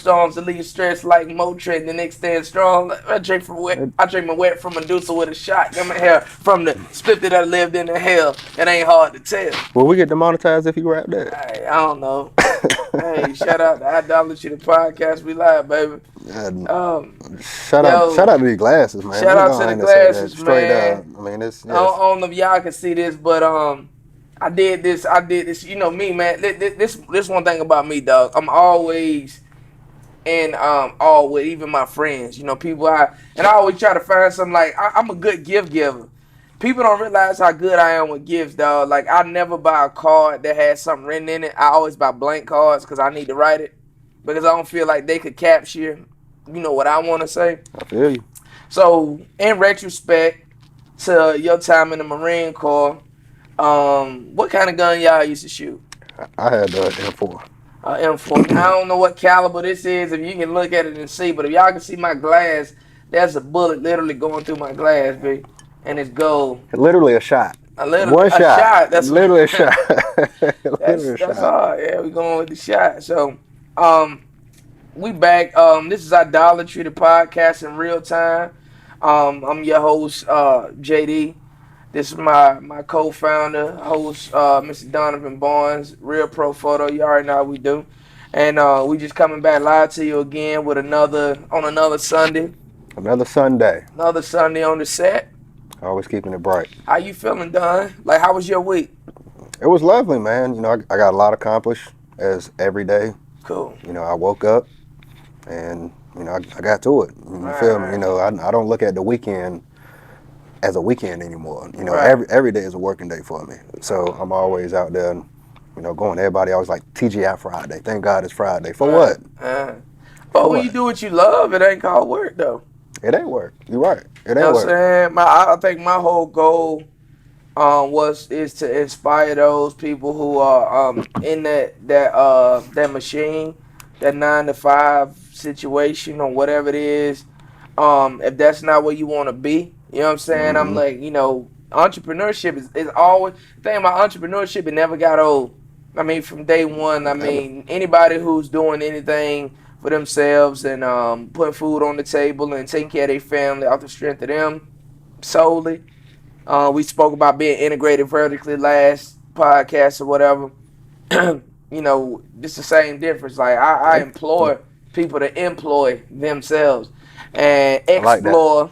storms to leave stress like Motrin. The next stand strong. I drink my wet from Medusa with a shot. Got my hair from the split that I lived in hell. It ain't hard to tell. Will we get demonetized if you rap that? I don't know. Hey, shout out to Idolatry, the podcast. We live, baby. Shout out to these glasses, man. Shout out to the glasses, straight man. up. I mean, it's. I don't know if y'all can see this, but I did this. You know me, man. This one thing about me, dog. I'm always in all with even my friends. You know, people I always try to find something like I'm a good gift giver. People don't realize how good I am with gifts, dog. Like, I never buy a card that has something written in it. I always buy blank cards because I need to write it. Because I don't feel like they could capture, you know, what I want to say. I feel you. So, in retrospect to your time in the Marine Corps, what kind of gun y'all used to shoot? I had the M4. M4. I don't know what caliber this is, if you can look at it and see, but if y'all can see my glass, there's a bullet literally going through my glass, B. And it's gold. Literally a shot. One shot. That's literally a shot. That's hard. Yeah, we going with the shot. So, we back. This is Idolatry, the podcast in real time. I'm your host, JD. This is my co-founder, host, Mr. Donovan Barnes, Real Pro Photo. You already know how we do. And we just coming back live to you again with another Sunday. Another Sunday. Another Sunday on the set. Always keeping it bright. How you feeling, Don? Like, how was your week? It was lovely, man. You know, I got a lot accomplished as every day. Cool. You know, I woke up and, you know, I got to it. You feel me? You know, I don't look at the weekend as a weekend anymore. You know, every day is a working day for me. So I'm always out there, you know, going. Everybody always like TGI Friday. Thank God it's Friday. For what? But when you do what you love, it ain't called work, though. It ain't work. You're right. It ain't work. You know what I'm saying? I think my whole goal is to inspire those people who are in that machine, that 9-to-5 situation or whatever it is. If that's not where you want to be, you know what I'm saying? I'm like, you know, entrepreneurship is always, the thing about entrepreneurship, it never got old. I mean, from day one, I mean, anybody who's doing anything for themselves and putting food on the table and taking care of their family off the strength of them solely. We spoke about being integrated vertically last podcast or whatever. You know, it's the same difference. Like, I implore people to employ themselves and explore.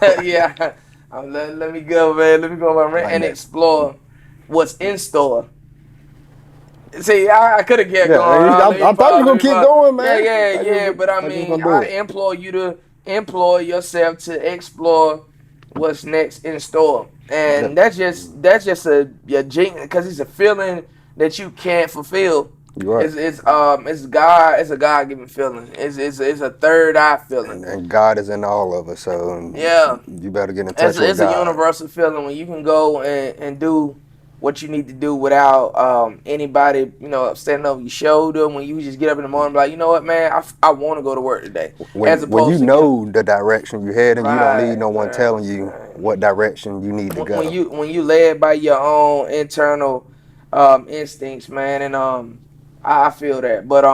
Like yeah. Let me go, man. Let me go on my rant and explore what's in store. See, I could have kept going. I thought you were going to keep going, man. Yeah. But I mean, I implore you to employ yourself to explore what's next in store. And that's just a genius, because it's a feeling that you can't fulfill. Right. It's a God-given feeling. It's a third eye feeling. And God is in all of us, so yeah, you better get in touch with God. It's a universal feeling when you can go and do what you need to do without anybody, you know, standing over your shoulder. When you just get up in the morning and be like, you know what, man, I want to go to work today. When you know the direction you're heading, you don't need no one telling you what direction you need to go. When you led by your own internal instincts, man, and I feel that. But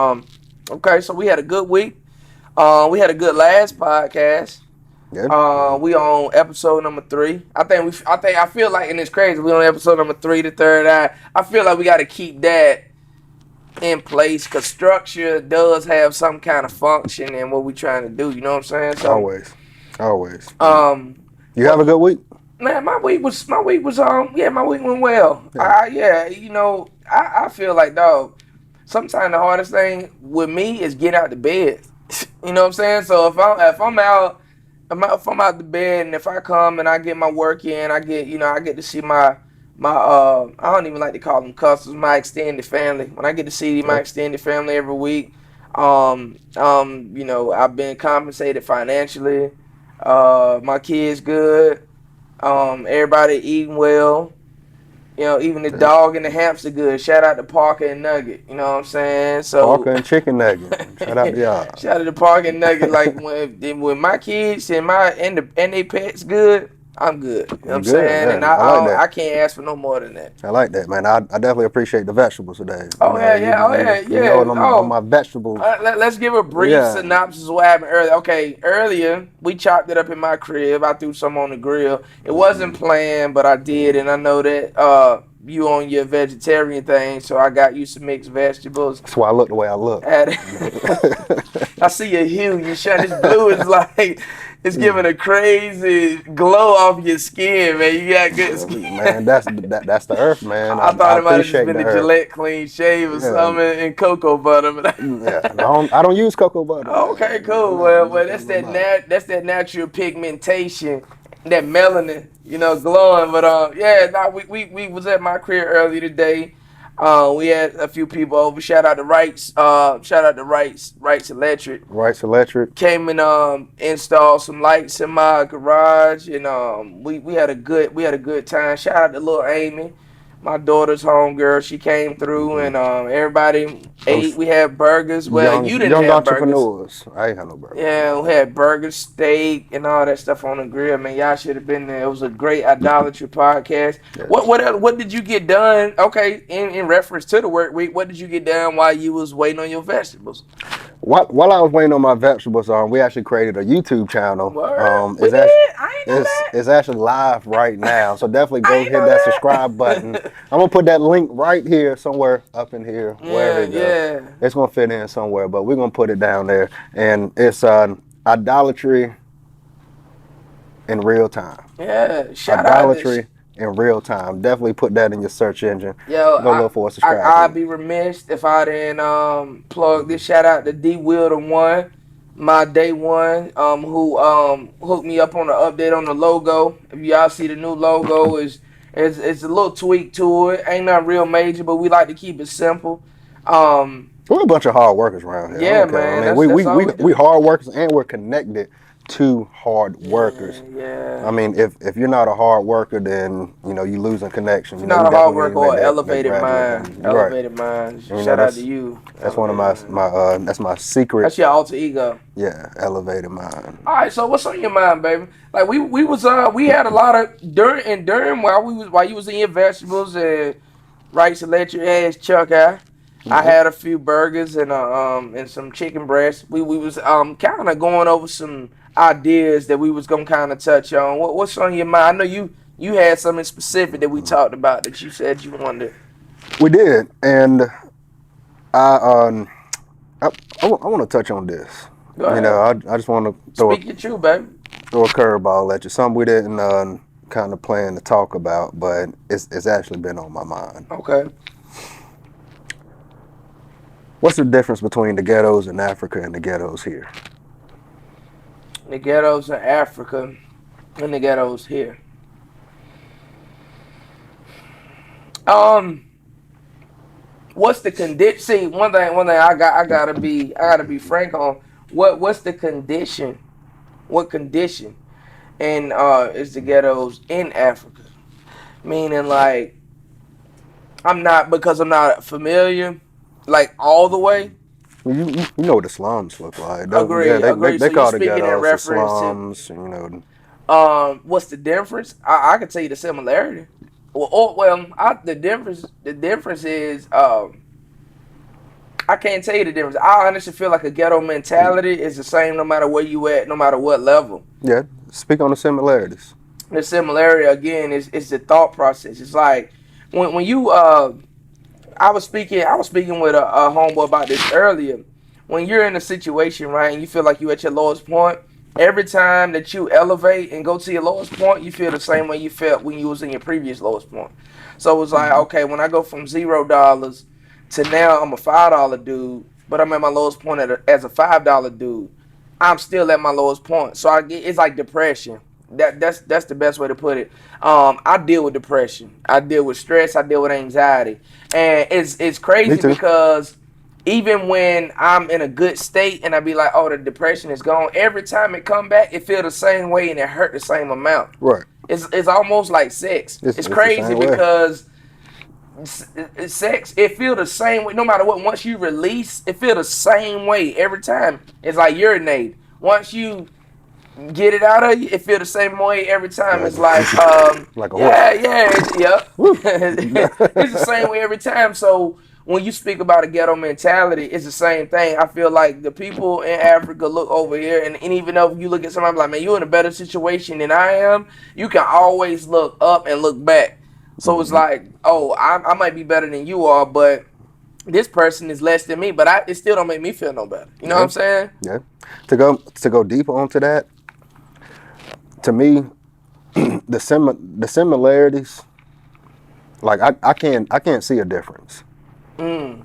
okay, so we had a good week. We had a good last podcast. Yeah. We on episode number 3. I feel like, and it's crazy, we on episode number 3, the third eye. I feel like we got to keep that in place, because structure does have some kind of function in what we trying to do. You know what I'm saying? So, always. You have a good week? Man, my week went well. Yeah. You know, I feel like, dog, sometimes the hardest thing with me is getting out the bed. You know what I'm saying? So if I'm out the bed, and if I come and I get my work in, I get to see my I don't even like to call them customers, my extended family. When I get to see my extended family every week, you know, I've been compensated financially. My kids good. Everybody eating well. You know, even the dog and the hamster good. Shout out to Parker and Nugget. You know what I'm saying? So Parker and Chicken Nugget. Shout out to y'all. Shout out to Parker and Nugget. Like when my kids and their pets good, I'm good. You know what I'm I'm good, saying? And man. I like I that. can't ask for no more than that. I like that, man. I definitely appreciate the vegetables today. Oh yeah, yeah, oh yeah, You know yeah. on Oh, my vegetables. let's give a brief Yeah. synopsis of what happened earlier. Okay, earlier we chopped it up in my crib. I threw some on the grill. It wasn't planned, but I did, and I know that you on your vegetarian thing, so I got you some mixed vegetables. That's why I look the way I look. I see your hue. You shine. This blue is like it's giving a crazy glow off your skin, man. You got good skin. Man, that's the earth, man. I I thought it might have just appreciate been the the earth. Gillette clean shave or Yeah, something and cocoa butter. But yeah. I don't use cocoa butter, okay, man. cool. Well, that's that natural pigmentation, that melanin, glowing. But yeah, nah, we was at my crib earlier today. We had a few people over. Shout out to Rights. Shout out to Rights Electric. Rights Electric. Came and installed some lights in my garage, and we had a good time. Shout out to little Amy, my daughter's homegirl. She came through, and everybody ate. We had burgers. Well, you didn't Young have burgers. entrepreneurs. I ain't had no burgers. Yeah, we had burgers, steak, and all that stuff on the grill. Man, y'all should have been there. It was a great idolatry podcast. Yes. What did you get done? Okay, in reference to the work week, what did you get done while you was waiting on your vegetables? While I was waiting on my vegetables, we actually created a YouTube channel. Word? We It's did? actually I ain't know that. it's actually live right now, so definitely I go ain't hit know that that. subscribe button. I'm gonna put that link right here somewhere up in here, wherever it goes. Yeah. It's gonna fit in somewhere, but we're gonna put it down there, and it's idolatry in real time. Yeah. Shout out Idolatry in real time. Definitely put that in your search engine. Yo, Go look for a subscribe. I'd be remiss if I didn't plug this. Shout out to D Will the One, my day one, who hooked me up on the update on the logo. If y'all see the new logo, it's a little tweak to it. Ain't nothing real major, but we like to keep it simple. We're a bunch of hard workers around here. Yeah, I man. mean, That's all we do. we hard workers, and we're connected to hard workers. Yeah. I mean, if you're not a hard worker, then you losing connection. If you're not a hard definitely worker or need to make elevated graduate. mind, You're right. elevated mind. You know, Shout out to you. That's one of that's my secret. That's your alter ego. Yeah, elevated mind. All right, so what's on your mind, baby? Like we had a lot of during while you was in your vegetables and Rice Electric ass Chuck I had a few burgers and some chicken breasts. We was kind of going over some ideas that we was gonna kind of touch on. What's on your mind? I know you had something specific that we talked about that you said you wanted. We did, and I want to touch on this. Go ahead. I just want to Speak your truth, baby. throw a curveball at you. Something we didn't kind of plan to talk about, but it's actually been on my mind. Okay. What's the difference between the ghettos in Africa and the ghettos here? The ghettos in Africa and the ghettos here. What's the condition? See, one thing I gotta be frank on. What's the condition? What condition? And is the ghettos in Africa? Meaning, like, I'm not familiar, like all the way. You know what the slums look like. Agree. They So call you're the speaking in ghettos the reference slums. What's the difference? I can tell you the similarity. The difference is I can't tell you the difference. I honestly feel like a ghetto mentality is the same no matter where you at, no matter what level. Yeah, speak on the similarities. The similarity again is the thought process. It's like when you I was speaking with a homeboy about this earlier. When you're in a situation, right, and you feel like you're at your lowest point, every time that you elevate and go to your lowest point, you feel the same way you felt when you was in your previous lowest point. So it's like, okay, when I go from $0 to now I'm a $5 dude, but I'm at my lowest point as a $5 dude, I'm still at my lowest point. So it's like depression. That's the best way to put it. I deal with depression. I deal with stress. I deal with anxiety, and it's crazy because even when I'm in a good state and I be like, oh, the depression is gone, every time it come back, it feel the same way and it hurt the same amount. Right. It's almost like sex. It's crazy because sex, it feel the same way no matter what. Once you release, it feel the same way every time. It's like urinate. Once you get it out of you, it feel the same way every time. Like It's like, like a horse. yeah, yeah, yep. Woo. It's the same way every time. So when you speak about a ghetto mentality, it's the same thing. I feel like the people in Africa look over here, and even though you look at somebody like, man, you in a better situation than I am, you can always look up and look back. So it's Mhm. like, oh, I might be better than you are, but this person is less than me, but it still don't make me feel no better. You know what Yeah, I'm saying? yeah. To go deeper onto that, to me, the similarities, like I can't see a difference. Mm.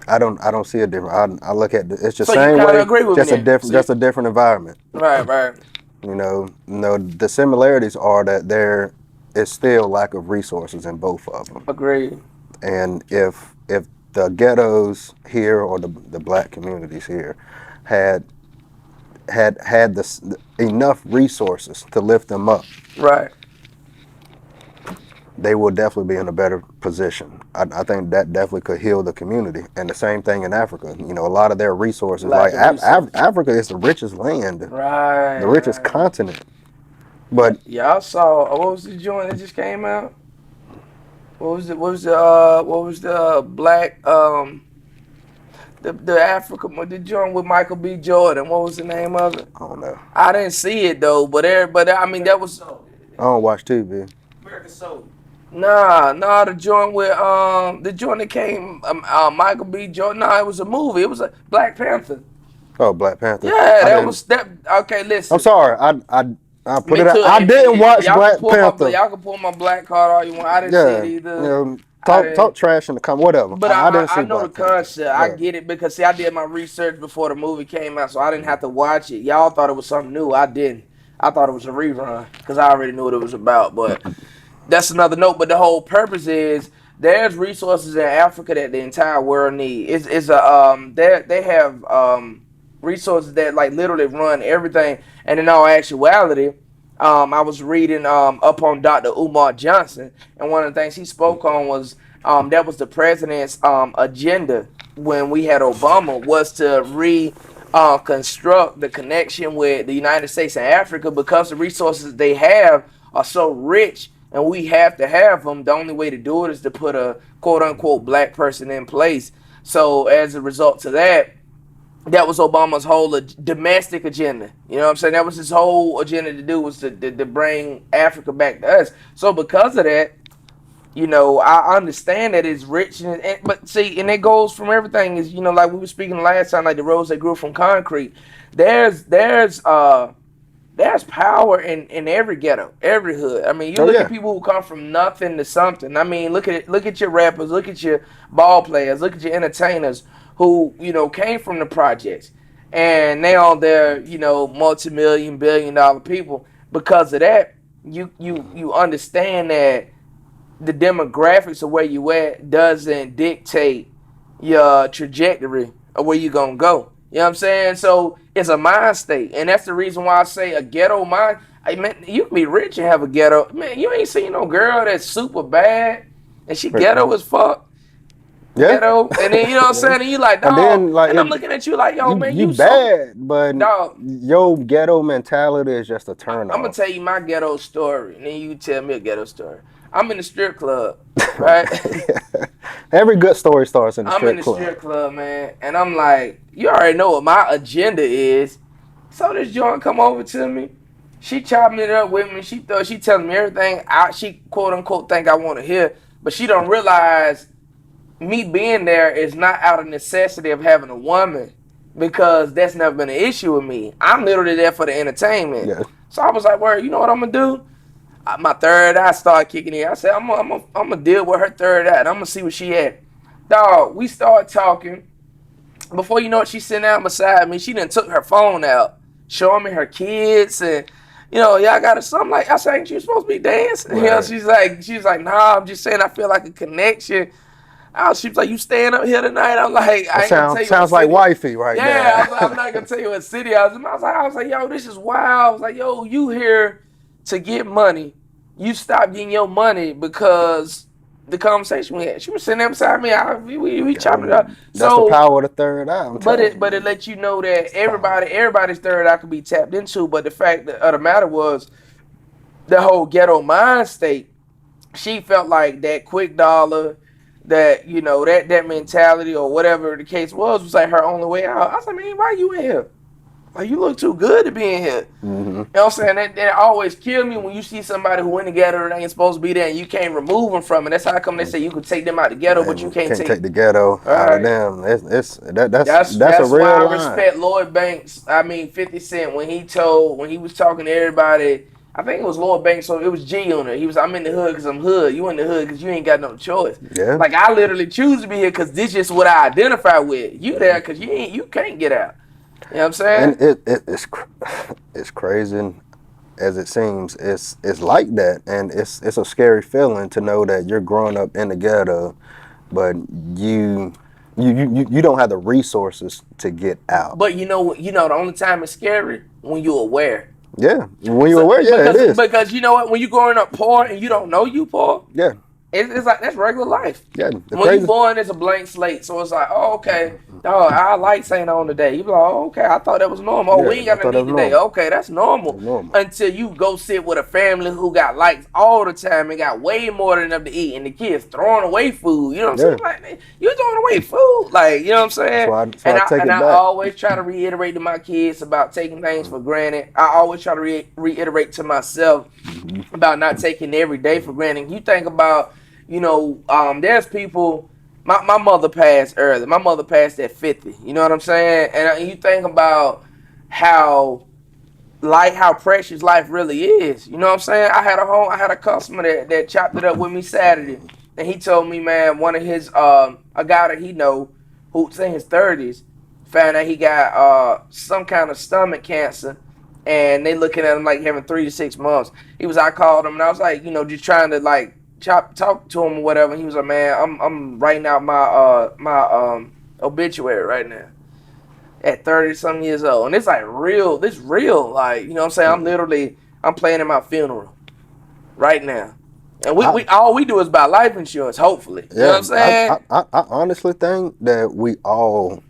I don't see a difference. I look at it's the So you same kind of way, agree with me then? See? just a different environment. Right, right. The similarities are that there is still lack of resources in both of them. Agree. And if the ghettos here or the black communities here had enough resources to lift them up, Right. they will definitely be in a better position. I think that definitely could heal the community. And the same thing in Africa. A lot of their resources, like Lack of resources. Africa is the richest land, Right, the richest right. continent. But Y'all saw what was the joint that just came out? What was the black the Africa the joint with Michael B. Jordan? What was the name of it? I don't know. I didn't see it though, but I mean that was I don't watch TV. nah the joint that came Michael B. Jordan. Nah, it was a movie. It was a Black Panther. Oh, Black Panther. Yeah, I that didn't. was that. Okay, I'm listen. sorry. I put Me it out. too. I didn't watch Y'all can Black pull Panther. y'all can pull my black card all you want. I didn't see it Yeah. either. I Talk didn't. trash in the comment. Whatever. But I didn't I see know the Black Panther. concept. I Yeah. get it because see, I did my research before the movie came out, so I didn't have to watch it. Y'all thought it was something new. I didn't. I thought it was a rerun because I already knew what it was about. But that's another note. But the whole purpose is there's resources in Africa that the entire world needs. It's a they have resources that like literally run everything. And in all actuality, I was reading up on Dr. Umar Johnson, and one of the things he spoke on was that was the president's agenda when we had Obama was to construct the connection with the United States and Africa because the resources they have are so rich and we have to have them. The only way to do it is to put a quote unquote black person in place. So as a result to that, that was Obama's whole domestic agenda. You know what I'm saying? That was his whole agenda to do was to bring Africa back to us. So because of that, I understand that it's rich, but see, and it goes from everything is, like we were speaking last time, like the roads that grew from concrete. There's power in every ghetto, every hood. I mean, you Oh look at yeah. people who come from nothing to something. I mean, look at your rappers, look at your ball players, look at your entertainers who came from the projects, and now they're multi-million, billion-dollar people. Because of that, you understand that the demographics of where you at doesn't dictate your trajectory of where you gonna go. You know what I'm saying? So it's a mind state, and that's the reason why I say a ghetto mind. I mean, you can be rich and have a ghetto. Man, you ain't seen no girl that's super bad and she ghetto as fuck. Yeah. Ghetto, and then you know what I'm Yeah. saying? And you like, And dog, then like and I'm looking at you like, yo, man, you you so bad, but dog. your ghetto mentality is just a turn I'm gonna off. tell you my ghetto story, and then you tell me a ghetto story. I'm in the strip club, right? Every good story starts in the I'm in strip the club. strip club, man, and I'm like, you already know what my agenda is. So this joint come over to me. She chopping it up with me. She telling me everything she quote unquote think I want to hear, but she don't realize me being there is not out of necessity of having a woman because that's never been an issue with me. I'm literally there for the entertainment. Yeah. So I was like, "Word, you know what I'm gonna do?" My third eye started kicking in. I said, I'm gonna deal with her third eye. And I'm gonna see where she at. Dog, we start talking. Before you know it, she's sitting out beside me. She done took her phone out, showing me her kids and y'all got a something like I said, ain't you supposed to be dancing? Right. She's like, nah, I'm just saying I feel like a connection. She was like, you staying up here tonight? I'm like, That I ain't gonna tell you what sounds like city. wifey right Yeah, I there. was like, I'm not gonna tell you what city I was in. I was like, yo, this is wild. I was like, you here to get money. You stop getting your money because the conversation we had. She was sitting there beside me. We chopped it up. That's the So, power of the third eye. I'm telling you. but it lets you know that everybody's third eye could be tapped into. But the fact of the matter was, the whole ghetto mind state. She felt like that quick dollar, that that mentality or whatever the case was like her only way out. I was like, man, why you in here? Like, you look too good to be in here. Mm-hmm. You know what I'm saying? That always kill me when you see somebody who in the ghetto and ain't supposed to be there and you can't remove them from it. That's how come they say you can take them out the ghetto, but you can't take the ghetto out of them. That's a real why I line. respect Lloyd Banks. 50 Cent when he was talking to everybody. I think it was Lloyd Banks, so it was G on it. He was, I'm in the hood because I'm hood. You in the hood because you ain't got no choice. Yeah. Like, I literally choose to be here because this is what I identify with. You there because you can't get out. You know what I'm saying? And it's crazy as it seems. It's like that, and it's a scary feeling to know that you're growing up in the ghetto, but you don't have the resources to get out. But the only time it's scary when you're aware. Yeah, when you're aware, it is. Because you know what, when you're growing up poor and you don't know you poor, yeah, it's like that's regular life. Yeah, when you're born, it's a blank slate, so it's like, oh, okay, dog, I like saying on today. You be like, oh, okay, I thought that was normal. Oh, we ain't got to eat today. Okay, that's normal. Until you go sit with a family who got likes all the time and got way more than enough to eat, and the kids throwing away food. You know what I'm saying? Like, you throwing away food, like, you know what I'm saying? I always try to reiterate to my kids about taking things for granted. I always try to reiterate to myself about not taking every day for granted. You think about, there's people. My mother passed early. My mother passed at 50. You know what I'm saying? And you think about how precious life really is. You know what I'm saying? I had a customer that chopped it up with me Saturday, and he told me, man, one of his a guy that he know who's in his 30s found out he got some kind of stomach cancer, and they looking at him like having 3 to 6 months. I called him and I was like, just trying to like talk to him or whatever. And he was like, man, I'm writing out my obituary right now at 30-some years old. And it's like real, like, you know what I'm saying? I'm planning my funeral right now. And we all we do is buy life insurance, hopefully. You know what I'm saying? I honestly think that we all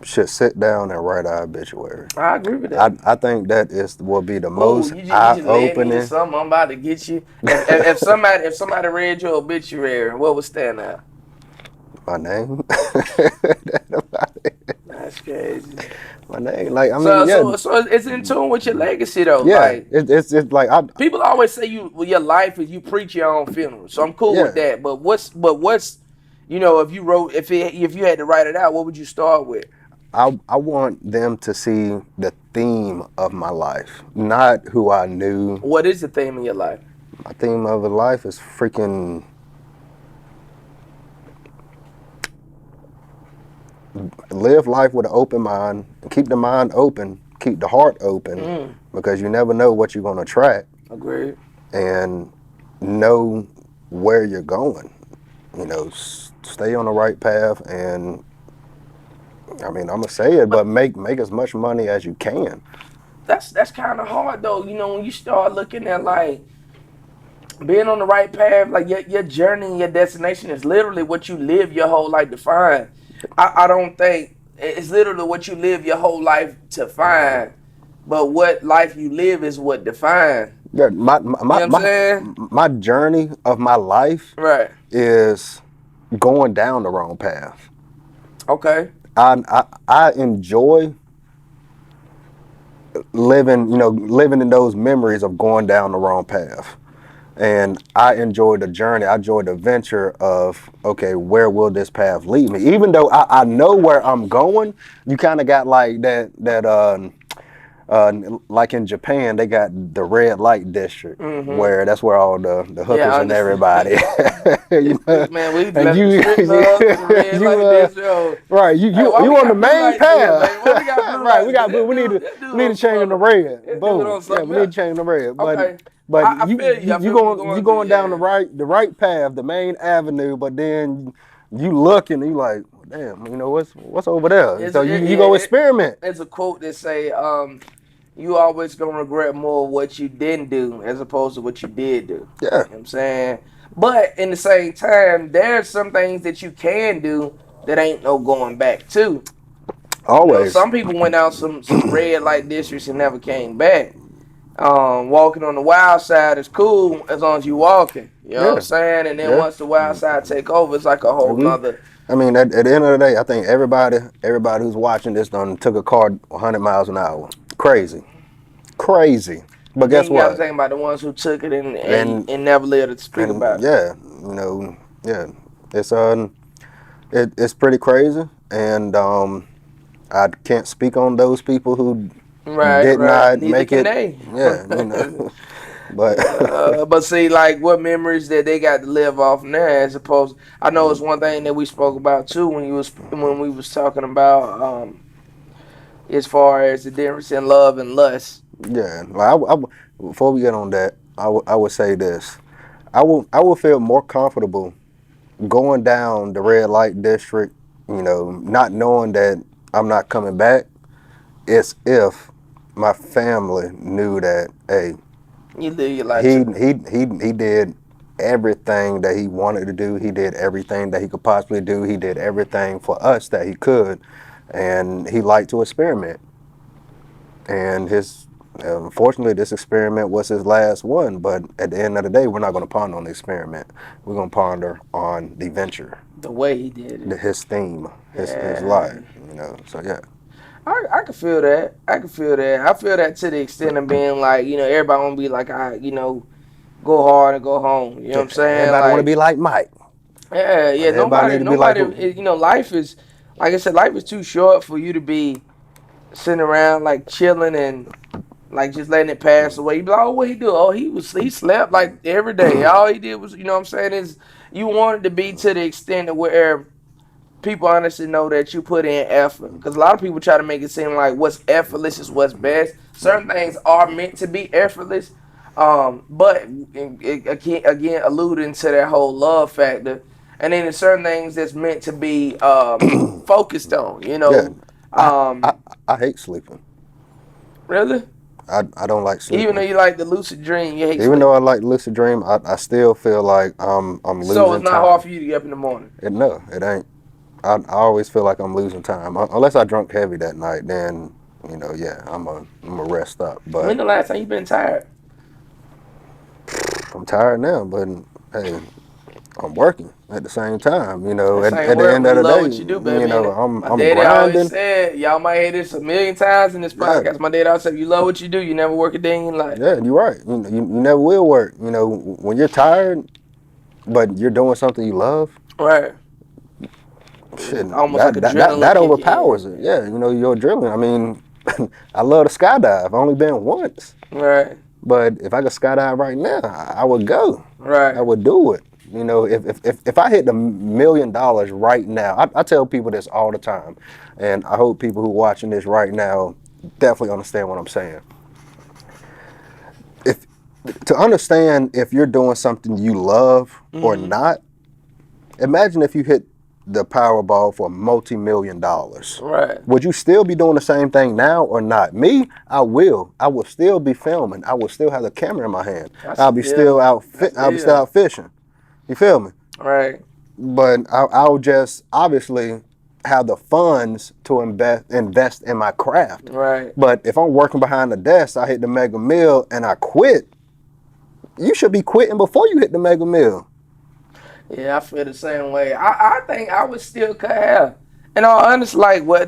should sit down and write our obituary. I agree with that. I think that will be the most eye-opening. Something I'm about to get you. If somebody read your obituary, what would stand out? My name. That's crazy. My name, like, I mean, so it's in tune with your legacy, though. Yeah, like, it's like people always say your life is you preach your own funeral. So I'm cool with that. But what's if you had to write it out, what would you start with? I want them to see the theme of my life, not who I knew. What is the theme of your life? My theme of life is freaking live life with an open mind, keep the mind open, keep the heart open, because you never know what you're going to attract. Agreed. And know where you're going. Stay on the right path, and I mean, I'm gonna say it, but make as much money as you can. That's kind of hard though. When you start looking at like being on the right path, like your journey, your destination is literally what you live your whole life to find. I don't think it's literally what you live your whole life to find, but what life you live is what defines. Yeah, my journey of my life is going down the wrong path. Okay. I enjoy living in those memories of going down the wrong path. And I enjoy the journey. I enjoy the adventure of, okay, where will this path lead me? Even though I know where I'm going, you kind of got like that like in Japan, they got the red light district, where that's where all the hookers and everybody. Man, we left the strip clubs, the red light district. Right, you on the main path. Right, we need to change the red. Boom. Yeah, we need to change the red. But you going down the right path, the main avenue, but then you look and you like, damn, what's over there? So you go experiment. There's a quote that say, you always gonna regret more what you didn't do as opposed to what you did do. Yeah. You know what I'm saying? But in the same time, there's some things that you can do that ain't no going back to. You know, Always. some people went out some red light districts and never came back. Walking on the wild side is cool as long as you walking. You know what I'm Yeah. saying? And then Yeah. once the wild side take over, it's like a whole We, nother. I mean, at the end of the day, I think everybody who's watching this done took a car 100 miles an hour. Crazy, crazy. But But then guess you got to what? think about the ones who took it and, and And and never lived to speak and about it. yeah, you know, yeah, it's it's pretty crazy, and I can't speak on those people who Right, did right. not Neither make can it. they. Yeah, but But see, like what memories that they got to live off now, as opposed. I know it's one thing that we spoke about too when we was talking about as far as the difference in love and lust. yeah, like before we get on that, I would say this. I will feel more comfortable going down the red light district, not knowing that I'm not coming back. It's if my family knew that, hey, You live your life he to he he did everything that he wanted to do. He did everything that he could possibly do. He did everything for us that he could, and he liked to experiment. And unfortunately, this experiment was his last one. But at the end of the day, we're not going to ponder on the experiment. We're going to ponder on the venture, the way he did it. his theme, his life. Yeah. So yeah, I can feel that. I can feel that. I feel that to the extent of being like, everybody wanna be like, go hard and go home. You know what I'm saying? everybody want to Like, be like Mike. yeah, yeah. Everybody need to be like. Nobody. Life is, like I said, life is too short for you to be sitting around like chilling and like just letting it pass away. You be like, oh, what he do? Oh, he slept like every day. All he did was, you know what I'm saying, is you want it to be to the extent of where people honestly know that you put in effort. Because a lot of people try to make it seem like what's effortless is what's best. Certain things are meant to be effortless, but again, alluding to that whole love factor. And then there's certain things that's meant to be focused on. Yeah, I, I Um, I hate sleeping. really. I don't like Even though sleeping. you like the lucid dream, you hate Even though sleep. I like lucid dream, I still feel like I'm So losing it's not hard time. for you to get up in the morning. No, it ain't. I always feel like I'm losing time. Unless I drunk heavy that night, then yeah, I'm a rest up. When But the last time you been tired? I'm tired now. But hey, I'm working at the same time. That same At the word end when of you the day, love what you do, baby, ain't it? My I'm daddy always grinding. said, y'all might hear this a million times in this Yeah, podcast. My daddy always said, you love what you do, you never work a day in your life. yeah, you're right. You never will work. When you're tired, but you're doing something you love. Right. Shit, It's almost like that adrenaline kick in. overpowers it. Yeah, your adrenaline. I mean, I love to skydive. I've only been once, Right. but if I could skydive right now, I would go. I Right. would do it. If I hit $1 million right now, I tell people this all the time, and I hope people who are watching this right now definitely understand what I'm saying. If To understand if you're doing something you love or Mm-hmm. not, imagine if you hit the Powerball for multi-million dollars. Right. Would you still be doing the same thing now or not? Me, I will. I will still be filming. I will still have the camera in my hand. That's a deal. That's a I'll be still deal. out fishing. You feel me? Right. But I'll just obviously have the funds to invest in my craft. Right. But if I'm working behind the desk, I hit the mega mill and I quit. You should be quitting before you hit the mega mill. Yeah, I feel the same way. I think I would still cut hair. And all honest, like I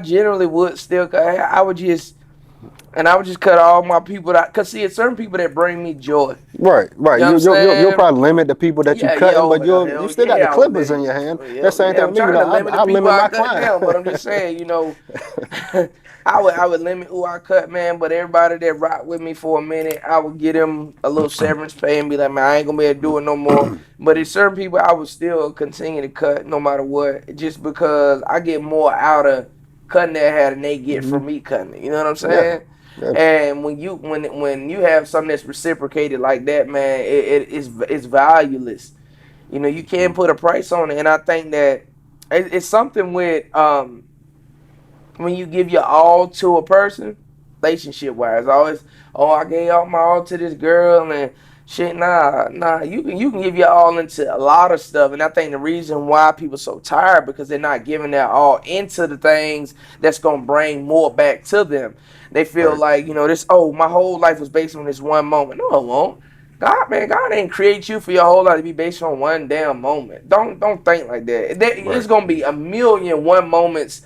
generally would still cut hair. I would just cut all my people that, cause see, it's certain people that bring me joy. Right, right. You know what I'm You'll saying? probably limit the people that you Yeah, yeah, cutting, oh but you hell still got the yeah, I would clippers limit. in your hand. That Hell same yeah, thing I'm with me. trying to limit the I people limit I my cut down, but I'm just client. saying, I would limit who I cut, man. But everybody that rock with me for a minute, I would get them a little severance pay and be like, man, I ain't gonna be able to do it no more. But it's certain people I would still continue to cut no matter what, just because I get more out of cutting their hair than they get Hmm. from me cutting it. You know what I'm Yeah, saying? yeah. And when you have something that's reciprocated like that, man, it's valueless. You can't put a price on it, and I think that it's something with when you give your all to a person, relationship wise. Always, oh, I gave all my all to this girl, and Shit, nah. You can give your all into a lot of stuff, and I think the reason why people so tired because they're not giving their all into the things that's gonna bring more back to them. They feel Right. like this. Oh, my whole life was based on this one moment. No, it won't. God, man, God didn't create you for your whole life to be based on one damn moment. Don't think like that. It's Right. gonna be a million one moments,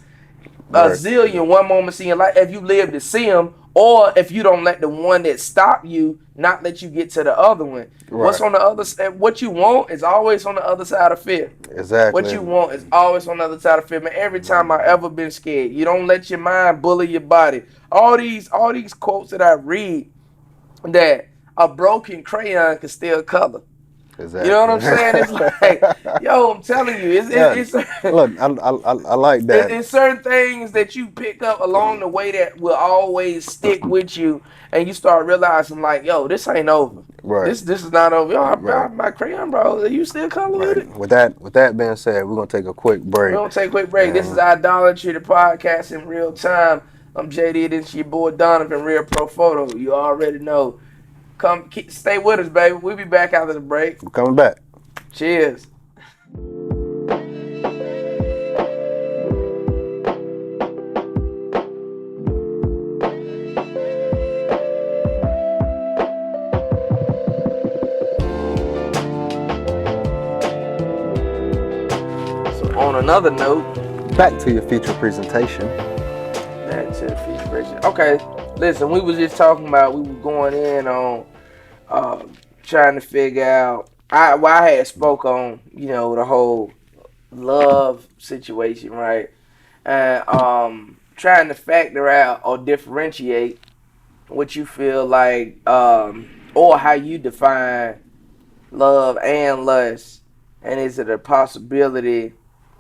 a Right. zillion one moments in your life if you live to see them, or if you don't let the one that stop you not let you get to the other one. What's Right. on the other side? What you want is always on the other side of fear. What Exactly. you want is always on the other side of fear. Man, every time I ever been scared, you don't let your mind bully your body. All these quotes that I read that a broken crayon can still color. You know what Exactly. I'm saying? It's like, yo, I'm telling you, Yeah. it's Look, I like that. it's certain things that you pick up along the way that will always stick with you, and you start realizing like, yo, this ain't over. Right. This is not over. Yo, Right. my crayon, bro. You still color with Right. it? With that being said, we're gonna take a quick We're break. gonna take a quick break. This is And Idolatry, the podcast in real time. I'm JD. This is your boy Donovan, Real Pro Photo. You already know. Stay with us, baby. We'll be back after the break. we're coming back. Cheers. So on another note, Back to your feature presentation. that's it, feature presentation. Okay, listen, we was just talking about we were going in on uh, trying to figure out. I had spoke on the whole love situation, right? And trying to factor out or differentiate what you feel like or how you define love and lust, and is it a possibility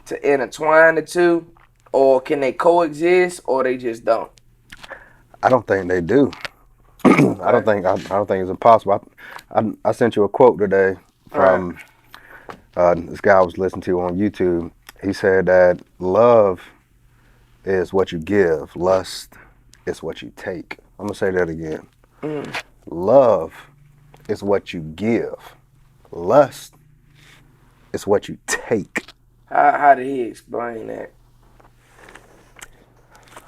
to intertwine the two, or can they coexist, or they just don't? I don't think they do. Okay. I don't think it's impossible. I sent you a quote today All right. from this guy I was listening to on YouTube. He said that love is what you give, lust is what you take. I'm gonna say that again. Mm. Love is what you give, lust is what you take. How did he explain that?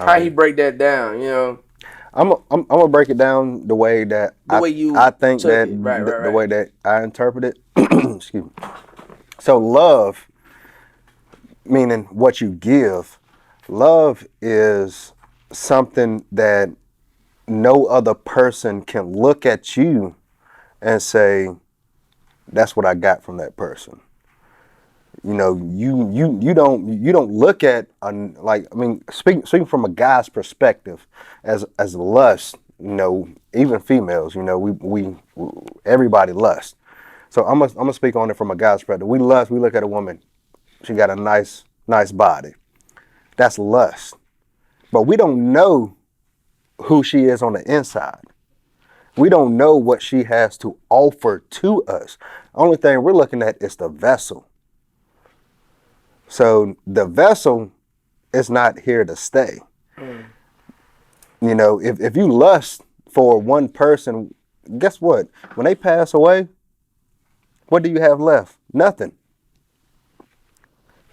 I How he mean, break that down? I'm gonna break it down the way that The way I you think took that it. Right. Right. the Right. way that I interpret it. Excuse me. So love, meaning what you give. Love is something that no other person can look at you and say, "That's what I got from that person." You don't look at like, I mean, speaking from a guy's perspective, as lust. Even females. We everybody lust. So I'm gonna speak on it from a guy's perspective. We lust. We look at a woman. She got a nice body. That's lust. But we don't know who she is on the inside. We don't know what she has to offer to us. Only thing we're looking at is the vessel. So the vessel is not here to stay. Mm. If you lust for one person, guess what? When they pass away, what do you have left? Nothing.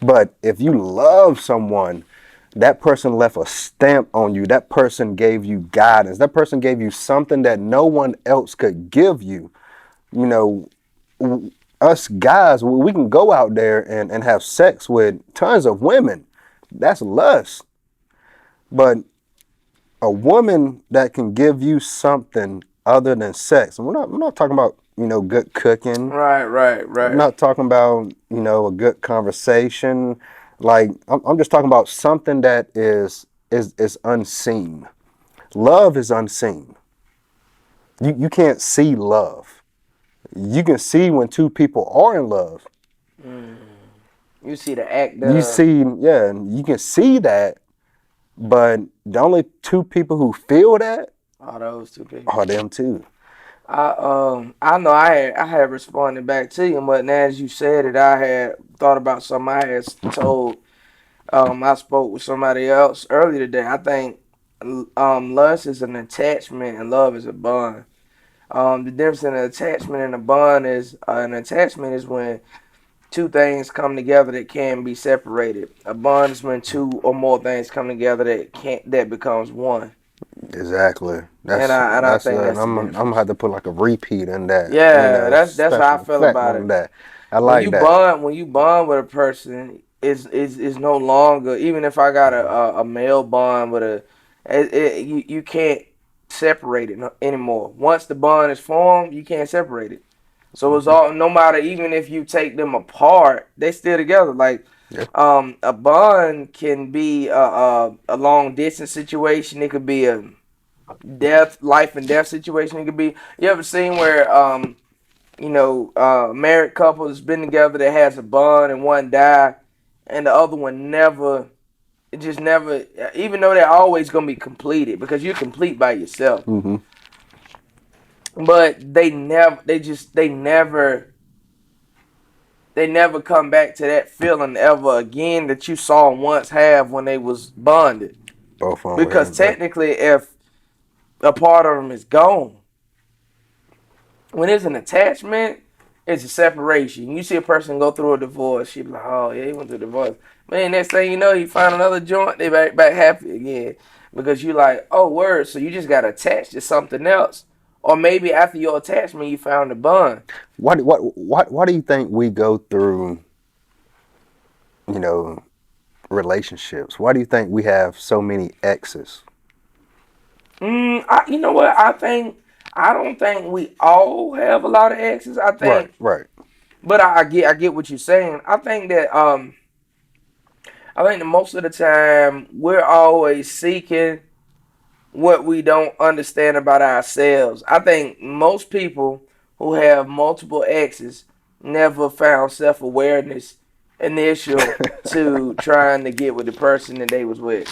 But if you love someone, that person left a stamp on you. That person gave you guidance. That person gave you something that no one else could give you. You know, us guys, we can go out there and have sex with tons of women. That's lust. But a woman that can give you something other than sex, and we're not talking about, good cooking. Right. Right. I'm Right. not talking about, a good conversation. Like, I'm just talking about something that is unseen. Love is unseen. You can't see love. You can see when two people are in love. Mm. You see the act You of. see, yeah, you can see that, but the only two people who feel that All those two people. are them two. I know I had responded back to you, but now as you said it, I had thought about something I had told. I spoke with somebody else earlier today. I think lust is an attachment and love is a bond. The difference in an attachment and a bond is an attachment is when two things come together that can be separated. A bond is when two or more things come together that becomes one. Exactly. And I think that's the I'm gonna difference. have to put like a repeat in that, Yeah, that's how I special feel effect about on it. that. I like that. When you bond with a person, is no longer, even if I got a male bond with you can't separate it anymore. Once the bond is formed, you can't separate it. So it's all, no matter, even if you take them apart, they still together. Like Yeah. a bond can be a long distance situation. It could be a life and death situation. It could be, you ever seen where married couple that's been together that has a bond and one die, and the other one never, it just never, even though they're always gonna be completed because you're complete by yourself, Mm-hmm. but they never come back to that feeling ever again that you saw once have when they was bonded. Both of them we Because have. Yeah. technically, if a part of them is gone, when it's an attachment, it's a separation. You see a person go through a divorce, she be like, "Oh yeah, he went through a divorce." Man, next thing you know, you find another joint, they back happy again because you like, "Oh word," so you just got attached to something else, or maybe after your attachment, you found a bond. Why do you think we go through, you know, relationships? Why do you think we have so many exes? You know what? I don't think we all have a lot of exes. I Right, think, right. but I get what you're saying. I think that most of the time we're always seeking what we don't understand about ourselves. I think most people who have multiple exes never found self awareness initial to trying to get with the person that they was with.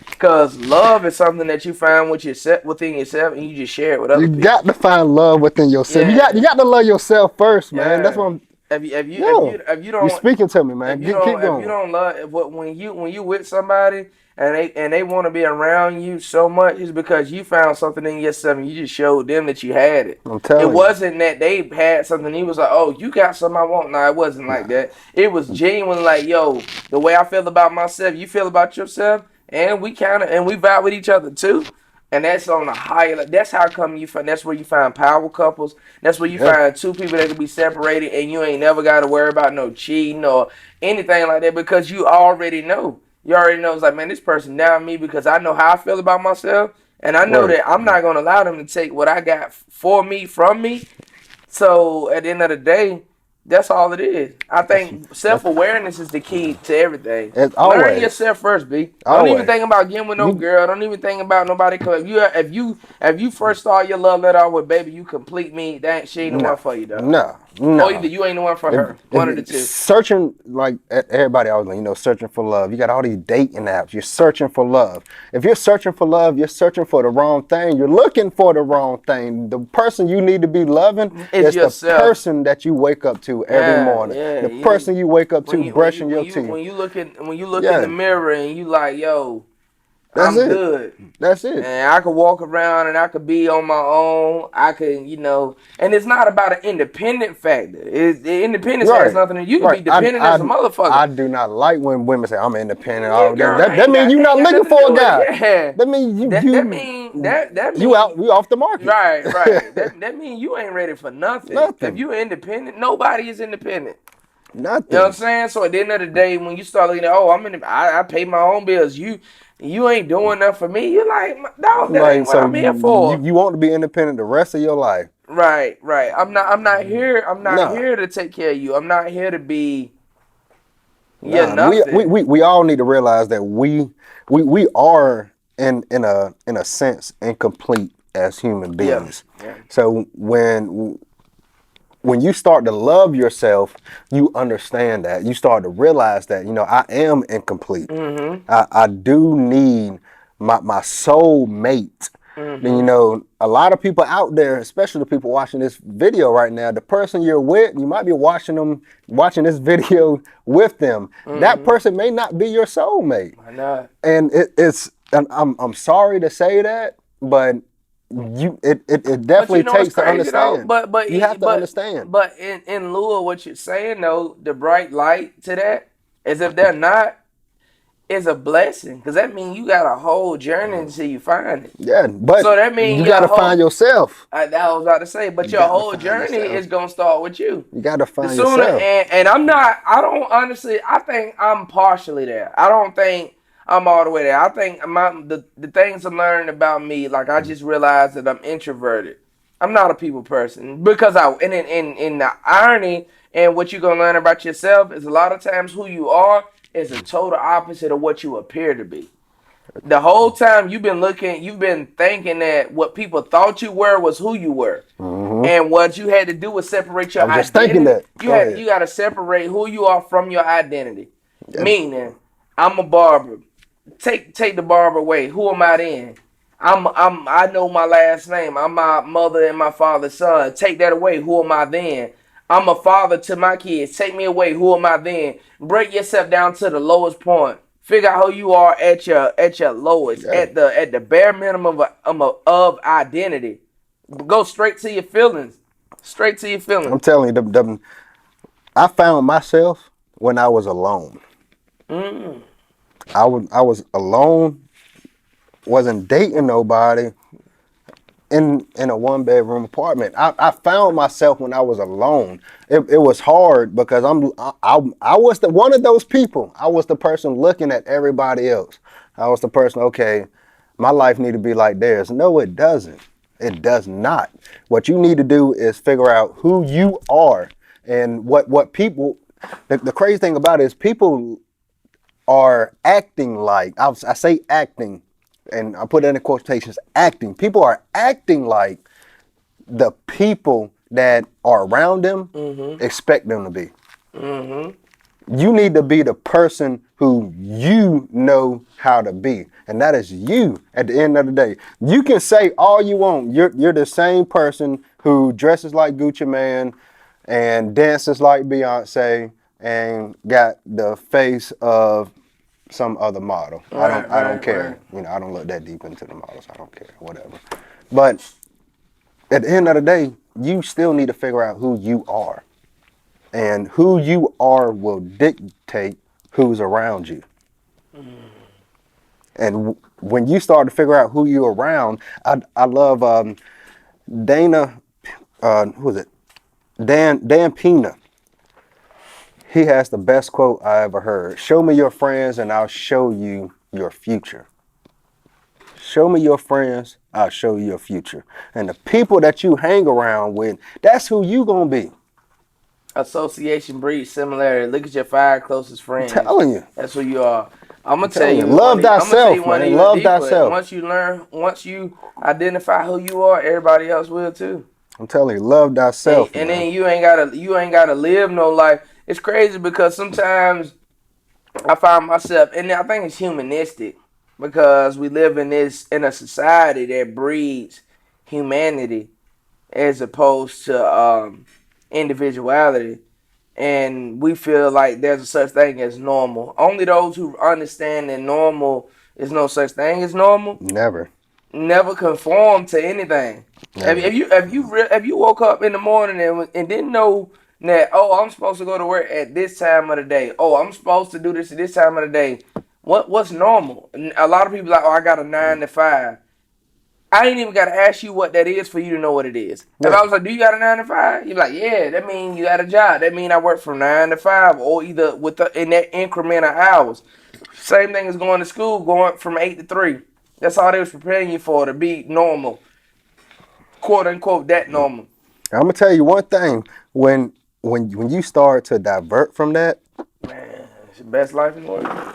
Because love is something that you find within yourself, and you just share it with You other people. got to find love within yourself. You Yeah, got to love yourself first, man. That's what yeah. I'm. Yo, If you you don't speaking to me, man. Keep if you going. don't love when you with somebody and they want to be around you so much, is because you found something in yourself and you just showed them that you had it. I'm It telling you. wasn't that they had something. He was like, "Oh, you got something I want." No, it wasn't like Nah. that. It was genuine. Like, yo, the way I feel about myself, you feel about yourself, and we vibe with each other too. And that's on a higher. That's how come you find. That's where you find power couples. That's where you Yeah. find two people that can be separated, and you ain't never got to worry about no cheating or anything like that because you already know. You already know. It's like, man, this person down me because I know how I feel about myself, and I know Right. that I'm not gonna allow them to take what I got for me from me. So at the end of the day, that's all it is. I That's think that's self awareness is the key to everything. it's Learn always. yourself first, B. Don't even Always. think about getting with no You girl. Don't even think about nobody. Cause if you first start your love letter out with "baby, you complete me," that she ain't the one no. for you, though. No. Or either No. you ain't the one for If her. One of the if two. searching like everybody always, searching for love. You got all these dating apps. You're searching for love. If you're searching for love, you're searching for the wrong thing. You're looking for the wrong thing. The person you need to be loving It's is the yourself. person that you wake up to every Yeah, morning. yeah. The person you wake up to brushing your teeth. When you look in the Yeah, mirror and you like, yo, that's I'm it. good. That's it. And I could walk around and I could be on my own. I could, and it's not about an independent factor. Independence has Right, nothing to. You could right. be dependent as a motherfucker. I do not like when women say I'm independent. Yeah, All girl, that means you're that not ain't got looking nothing to for a do with it. guy. Yeah, That means that you mean out. We off the market. right. That mean you ain't ready for nothing. If Nothing. you independent, nobody is independent. You know what I'm Nothing. saying? So at the end of the day, when you start looking at, oh, I pay my own bills. You ain't doing nothing for me. You're like, dog, that Like ain't what so, I'm here for. you want to be independent the rest of your life. Right. I'm not Nah, here to take care of you. I'm not here to be your nah. nothing. We all need to realize that we are in a sense incomplete as human Yeah. beings. Yeah. So when you start to love yourself, you understand that. You start to realize that, I am incomplete. Mm-hmm. I do need my soul mate. Then, Mm-hmm. a lot of people out there, especially the people watching this video right now, the person you're with, you might be watching this video with them. That Mm-hmm. person may not be your soulmate. Why not? And and I'm sorry to say that, but it But you definitely know it's takes to crazy though. understand. You have to understand. But in lieu of what you're saying though, the bright light to that is if they're not, is a blessing because that means you got a whole journey until you find it. Yeah, but So that means you your gotta find whole. yourself. That was about to say, but You your gotta whole find journey yourself. is gonna start with you. You gotta The find sooner yourself. and I'm not. I don't honestly. I think I'm partially there. I don't think I'm all the way there. I think the things I'm learning about me, like I just realized that I'm introverted. I'm not a people person because in the irony and what you're gonna learn about yourself is a lot of times who you are is a total opposite of what you appear to be. The whole time you've been thinking that what people thought you were was who you were. Hmm. And what you had to do was separate I your was just thinking identity. that. Go ahead. You got to separate who you are from your identity. Yeah, Meaning, I'm a barber. Take the barber away. Who am I then? I know my last name. I'm my mother and my father's son. Take that away. Who am I then? I'm a father to my kids. Take me away. Who am I then? Break yourself down to the lowest point. Figure out who you are at your lowest, yeah. at the bare minimum of identity. Go straight to your feelings. Straight to your I'm feelings. telling you, I found myself when I was alone. Mm. I was alone, wasn't dating nobody in a 1 bedroom apartment. I found myself when I was alone. It was hard because I was the one of those people. I was the person looking at everybody else. I was the person, okay, my life need to be like theirs. No, it doesn't. It does not. What you need to do is figure out who you are and what people. The crazy thing about it is people are acting like I say acting, and I put it in quotations. Acting. People are acting like the people that are around them Mm-hmm. expect them to be. Mm-hmm. You need to be the person who you know how to be, and that is you. At the end of the day, you can say all you want. You're the same person who dresses like Gucci Man and dances like Beyonce and got the face of some other model. Right, I don't right, care. right. I don't look that deep into the models. I don't care. Whatever. But at the end of the day, you still need to figure out who you are. And who you are will dictate who's around you. And when you start to figure out who you're around, I love Dana, who is it? Dan Pena. He has the best quote I ever heard. Show me your friends and I'll show you your future. Show me your friends, I'll show you your future. And the people that you hang around with, that's who you gonna be. Association breeds similarity. Look at your five closest I'm friends. telling you. That's who you are. I'm I'm gonna tell telling you. you Love I'm gonna tell you thyself, one man. even Love deeper. thyself. Once you identify who you are, everybody else will too. I'm telling you, love thyself, And man. then you ain't gotta live no life. It's crazy because sometimes I find myself, and I think it's humanistic because we live in a society that breeds humanity as opposed to individuality, and we feel like there's a such thing as normal. Only those who understand that normal is no such thing as normal Never. never conform to anything. Never. If you woke up in the morning and didn't know that, oh, I'm supposed to go to work at this time of the day, oh, I'm supposed to do this at this time of the day, what's normal? And a lot of people are like, oh, I got a 9 to 5. I ain't even got to ask you what that is for you to know what it is. If Yeah. I was like, do you got a 9 to 5? You're like, yeah, that means you got a job. That means I work from 9 to 5 or either in that increment of hours. Same thing as going to school, going from 8 to 3. That's all they was preparing you for, to be normal, quote unquote, that normal. I'm gonna tell you one thing. When you start to divert from that, Man, it's the best life in the world.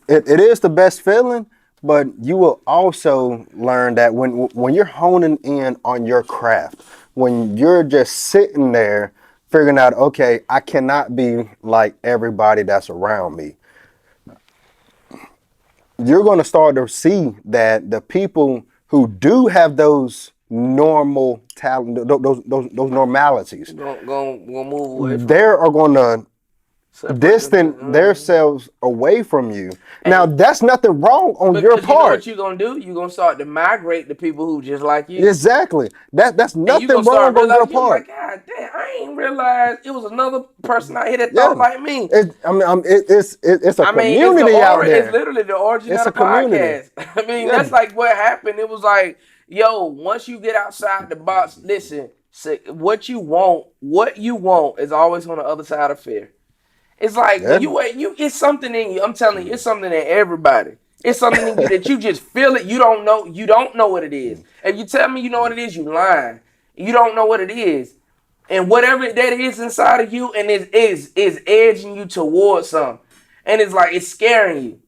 it is the best feeling, but you will also learn that when you're honing in on your craft, when you're just sitting there figuring out, okay, I cannot be like everybody that's around me. You're going to start to see that the people who do have those normal talent, those normalities, Gonna move away from they it. are going to distant themselves away from you. Now, that's nothing wrong on your Because you know part. what you're gonna do? You're gonna start to migrate to people who just like you. Exactly. That's And you nothing gonna start wrong on your realizing you like, part. God damn, I ain't realized it was another person out here that Yeah. thought like me. It's a I mean, it's community out it's there. literally the origin It's of a the community. podcast. I mean, Yeah. that's like what happened. It was like, yo, once you get outside the box, listen, what you want is always on the other side of fear. It's like when Yeah. you it's something in you. I'm telling you, it's something in everybody. It's something in you that you just feel it. You don't know what it is. If you tell me you know what it is, you lying. You don't know what it is. And whatever that is inside of you and is edging you towards something. And it's like it's scaring you.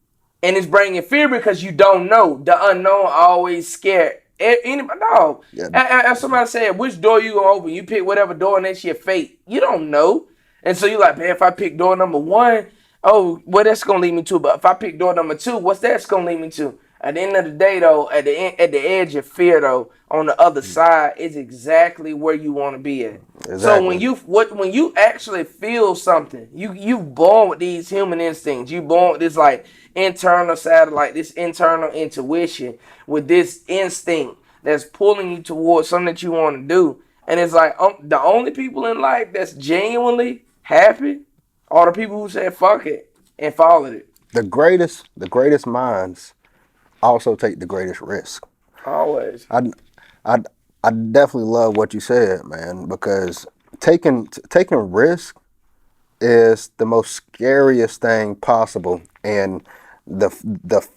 And it's bringing fear because you don't know. The unknown always scared. Anybody, no. Yeah. If somebody said, which door you gonna open? You pick whatever door and that's your fate. You don't know. And so you're like, man, if I pick door number one, oh, what that's gonna lead me to? But if I pick door number two, what's that's gonna lead me to? At the end of the day, though, at the edge of fear, though, on the other side is exactly where you want to be at. Exactly. So when you actually feel something, you born with these human instincts. You born with this like internal satellite, this internal intuition, with this instinct that's pulling you towards something that you want to do. And it's like the only people in life that's genuinely happy are the people who said fuck it and followed it. The greatest minds also take the greatest risk. Always. I, I definitely love what you said, man, because taking risk is the most scariest thing possible, and the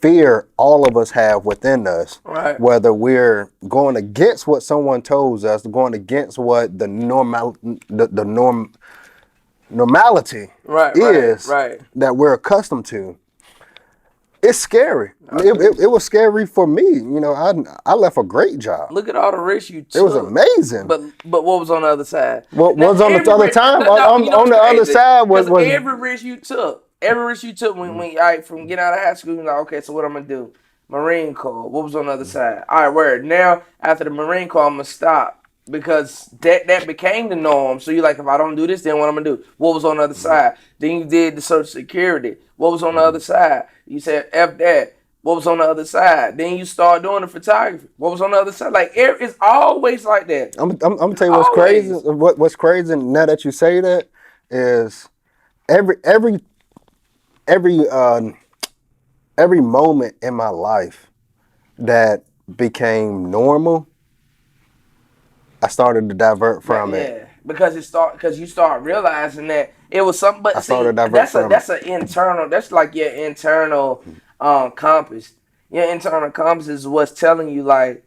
fear all of us have within us, right? Whether we're going against what someone told us, going against what the normality is right. that we're accustomed to. It's scary. It was scary for me. You know, I left a great job. Look at all the risks you took. It was amazing. But what was on the other side? What was on the other time? On the other side was every risk you took. Every risk you took when from getting out of high school, you're like, okay, so what I'm gonna do? Marine Corps. What was on the other side? All right, word. Now after the Marine Corps, I'm gonna stop. Because that became the norm. So you're like, if I don't do this, then what I'm gonna do? What was on the other side? Then you did the Social Security. What was on the other side? You said F that. What was on the other side? Then you start doing the photography. What was on the other side? Like it's always like that. I'm gonna tell you what's crazy. What's crazy now that you say that is every moment in my life that became normal, I started to divert from it. Yeah, because you start realizing that it was something. But that's an internal. That's like your internal compass. Your internal compass is what's telling you like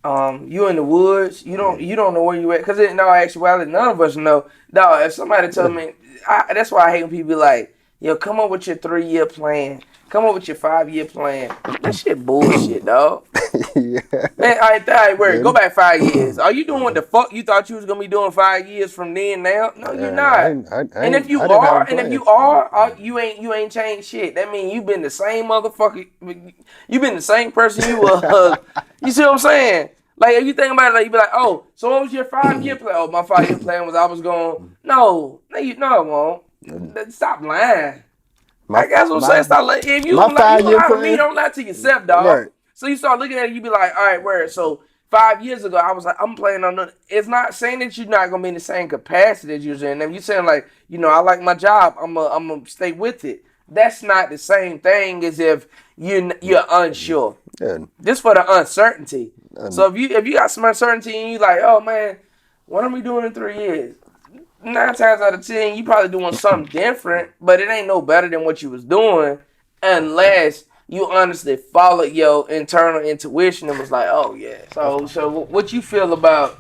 you in the woods. You don't know where you at because in all actuality, none of us know. Dog, if somebody told me, that's why I hate when people be like, yo, come up with your 3-year plan. Come up with your 5-year plan. That shit bullshit, dog. Yeah. Man, all right, word. Go back 5 years. Are you doing what the fuck you thought you was gonna be doing 5 years from then now? No, you're not. And if you are, you ain't changed shit. That means you been the same motherfucker. You been the same person you was. You see what I'm saying? Like if you think about it, like you be like, oh, so what was your 5-year plan? Oh, my 5-year plan was I was going. No, it won't. Stop lying. That's what I'm saying. Stop lying. If you don't lie to me, don't lie to yourself, dog. Right. So you start looking at it, you be like, all right, where? So 5 years ago, I was like, I'm playing on the. It's not saying that you're not gonna be in the same capacity as you're in. If you're saying like, I like my job, I'm gonna stay with it. That's not the same thing as if you're unsure. Yeah. This for the uncertainty. So if you got some uncertainty and you like, oh man, what are we doing in 3 years? 9 times out of 10, you probably doing something different, but it ain't no better than what you was doing unless you honestly followed your internal intuition and was like, oh yeah. So what you feel about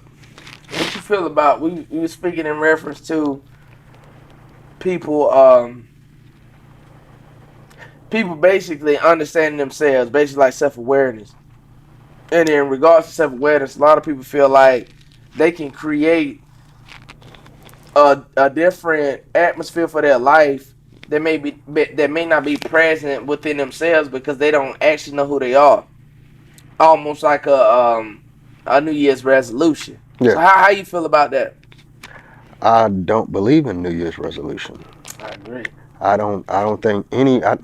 we were speaking in reference to people basically understanding themselves, basically like self-awareness. And in regards to self-awareness, a lot of people feel like they can create a different atmosphere for their life that may not be present within themselves because they don't actually know who they are. Almost like a New Year's resolution. Yeah. So how you feel about that? I don't believe in New Year's resolution. I agree. I don't think any. I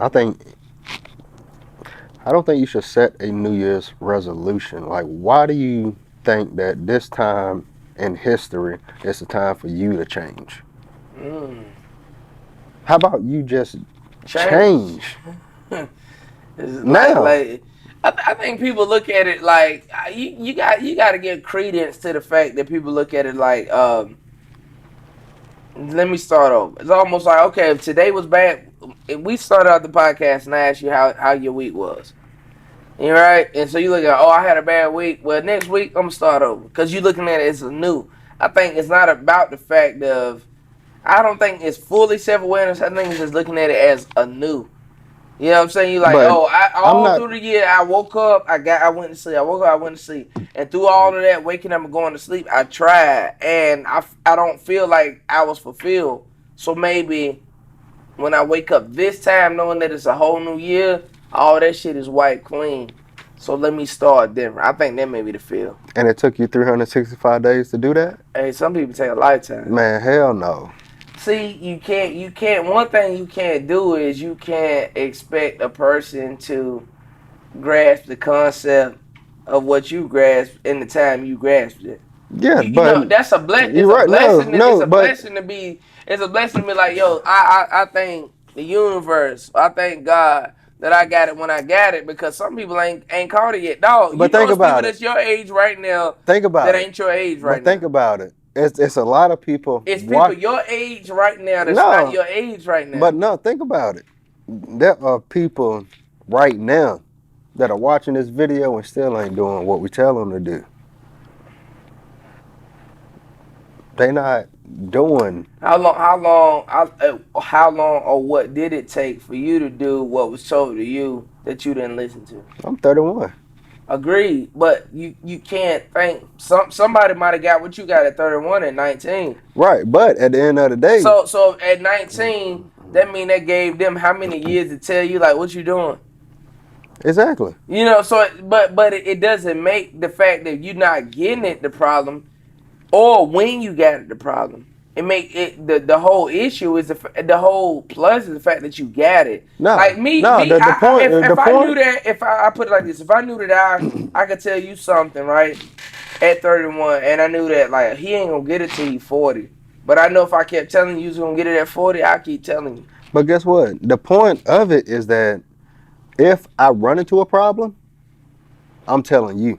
don't think you should set a New Year's resolution. Like, why do you think that this time in history is the time for you to change? Mm. How about you just Change. change It's now? I think people look at it like you got to give credence to the fact that people look at it like let me start over. It's almost like, okay, if today was bad, if we started out the podcast and I asked you how your week was. You're right, and so you look at, oh, I had a bad week. Well, next week I'm gonna start over because you're looking at it as a new. I think it's not about the fact of. I don't think it's fully self awareness. I think it's just looking at it as a new. You know what I'm saying? You like, But oh, I I'm all not. through the year I woke up, I went to sleep. I woke up, I went to sleep, and through all of that waking up and going to sleep, I tried, and I don't feel like I was fulfilled. So maybe when I wake up this time, knowing that it's a whole new year, all that shit is wiped clean. So let me start different. I think that may be the feel. And it took you 365 days to do that? Hey, some people take a lifetime. Man, hell no. See, you can't. One thing you can't do is you can't expect a person to grasp the concept of what you grasp in the time you grasped it. Yeah, You but know that's a bless. you're It's a right. No, blessing. It's no, a but blessing to be. It's a blessing to be like, yo. I thank the universe. I thank God that I got it when I got it because some people ain't caught it yet. Dog, you but know think it's people about it. that's your age right now Think that about it. ain't your age right But think now. about it. It's a lot of people It's people watch. your age right now that's not No, your age right but now. no, think about it. There are people right now that are watching this video and still ain't doing what we tell them to do. They not doing. How long, or what did it take for you to do what was told to you that you didn't listen to? I'm 31. Agreed, but you can't think somebody might have got what you got at 31 at 19. Right, but at the end of the day, So at 19, that mean that gave them how many years to tell you like what you doing? exactly. You know, so but it doesn't make the fact that you're not getting it the problem or when you got it the problem. It make it the whole issue is the whole plus is the fact that you got it. No, Like me, no. me, The point. The if I knew point. that, if I put it like this, if I knew that I could tell you something right at 31, and I knew that like he ain't gonna get it till he 40, but I know if I kept telling you he's gonna get it at 40, I keep telling you. But guess what? The point of it is that if I run into a problem, I'm telling you.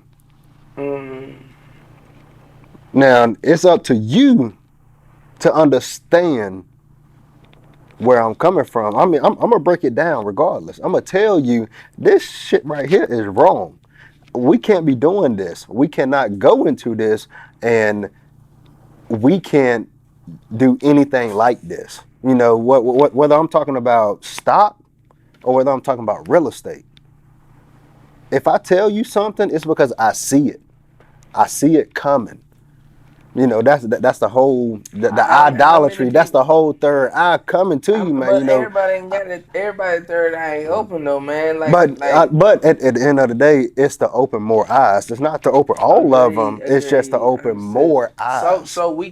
Mm, Now it's up to you to understand where I'm coming from. I mean, I'm gonna break it down regardless. I'm gonna tell you this shit right here is wrong. We can't be doing this. We cannot go into this, and we can't do anything like this. You know, whether I'm talking about stock or whether I'm talking about real estate. If I tell you something, it's because I see it. I see it coming. You know, that's the whole the how many idolatry. That's the people? whole third eye coming to you, man. You But know, everybody ain't got it. Everybody third eye ain't open though, man. but at the end of the day, it's to open more eyes. It's not to open all of Agreed, them. It's just to open understood. more eyes. So we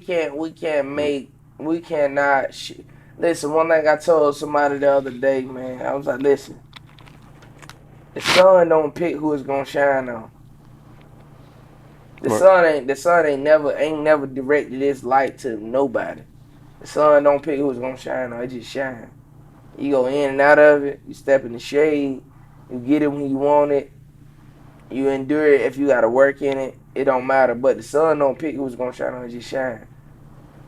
cannot. Listen, one thing I told somebody the other day, man, I was like, listen, the sun don't pick who it's gonna shine on. Right. The sun ain't never directed its light to nobody. The sun don't pick who it's gonna shine on. It just shine. You go in and out of it. You step in the shade. You get it when you want it. You endure it if you gotta work in it. It don't matter. But the sun don't pick who's gonna shine on it. Just shine.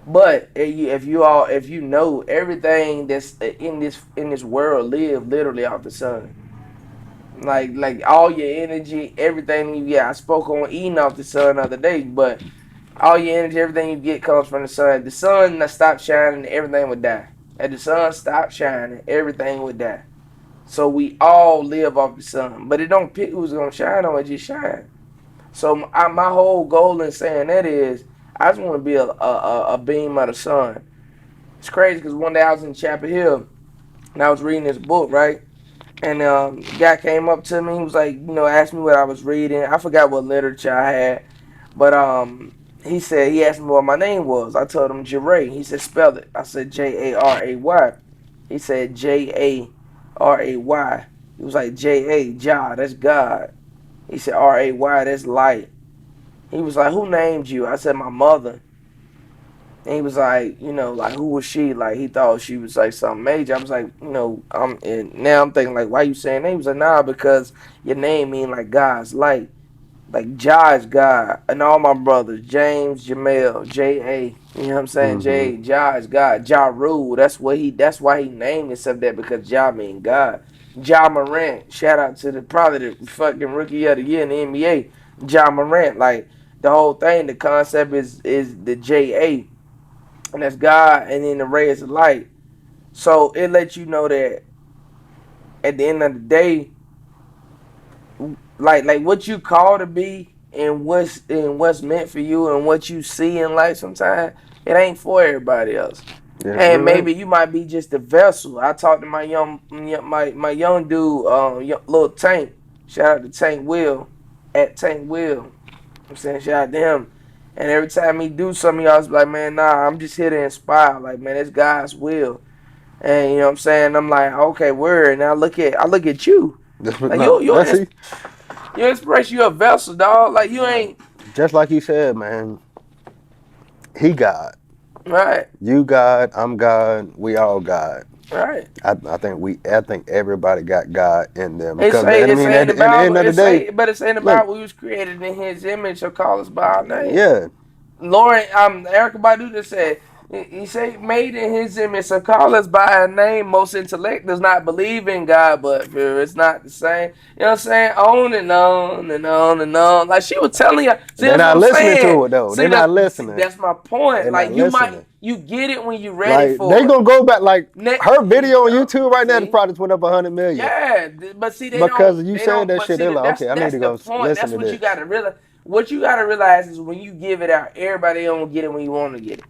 But if you know everything that's in this world live literally off the sun. Like all your energy, everything you get. I spoke on eating off the sun the other day, but all your energy, everything you get comes from the sun. If the sun stopped shining, everything would die. If the sun stopped shining, everything would die. So we all live off the sun, but it don't pick who's gonna shine on it. Just shine. So my whole goal in saying that is, I just want to be a beam of the sun. It's crazy because one day I was in Chapel Hill and I was reading this book, right? And the guy came up to me. He was like, asked me what I was reading. I forgot what literature I had, but he asked me what my name was. I told him Jeray. He said spell it. I said Jaray. He said Jaray. He was like Jah, that's God. He said Ray, that's light. He was like, who named you? I said, my mother. And he was like, like who was she? Like he thought she was like something major. I was like, and now I'm thinking like, why you saying that? He was like, nah, because your name mean like God's light. Like Jah is God. And all my brothers, James, Jamel, J.A. You know what I'm saying? Mm-hmm. Jah is God. Jah rule. That's why he named himself that, because Jah mean God. Ja Morant, shout out to probably the fucking rookie of the year in the NBA. Ja Morant, like the whole thing, the concept is the J.A. and that's God, and then the ray is the light. So it lets you know that at the end of the day, like what you call to be and what's meant for you and what you see in life, sometimes it ain't for everybody else. Yeah, it And really ain't. maybe you might be just a vessel. I talked to my young dude, little Tank. Shout out to Tank Will at Tank Will. I'm saying shout out to him. And every time he do something, I was like, man, nah, I'm just here to inspire. Like, man, it's God's will. And you know what I'm saying? I'm like, okay, word. Now I look at you. Like No, that's it. you inspiration, you a vessel, dog. Like you ain't Just like you said, man. He God. right, You God. I'm God. We all God. right. I think everybody got God in them It because say I it mean say in the at the Bible, end of the day, but it's in the look, Bible we was created in His image, so call us by our name. yeah, Lauren, Erica Badu just said, he said, made in his image, so call us by a name. Most intellect does not believe in God, but fear it's not the same. You know what I'm saying? On and on and on and on. Like she was telling you. See, they're that's what not I'm listening saying. to it though. They're See, not listening. that's my point. They're not Like listening. you get it when you're ready Like they for it. gonna go back. Like her video on YouTube right now, the See? probably went up 100 million Yeah, but see, because you they said don't. that But shit. see, They're like, that's okay, I need that's to the go point. listen That's to what you this. gotta realize. What you gotta realize is when you give it out, everybody don't get it when you want to get it.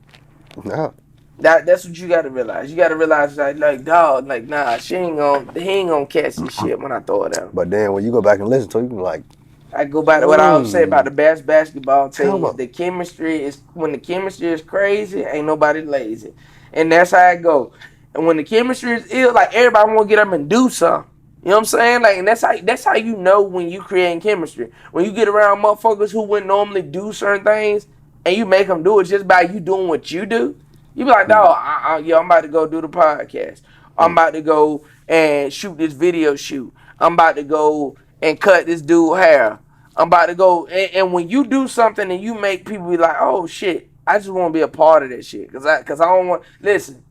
No, That's what you gotta realize. You gotta realize like dog, like nah, he ain't gonna catch this shit when I throw it out. but then when you go back and listen to it, you can like, I go back to what I always say about mm, the best basketball come teams. on. The chemistry is when the chemistry is crazy, ain't nobody lazy, and that's how it go. And when the chemistry is ill, like everybody want to get up and do something. You know what I'm saying? Like, and that's how you know when you creating chemistry. When you get around motherfuckers who wouldn't normally do certain things, and you make them do it just by you doing what you do. You be like, Mm, dog, yo, I'm about to go do the podcast. I'm mm, about to go and shoot this video shoot. I'm about to go and cut this dude hair. I'm about to go, and when you do something and you make people be like, oh shit, I just want to be a part of that shit, cause I don't want. Listen,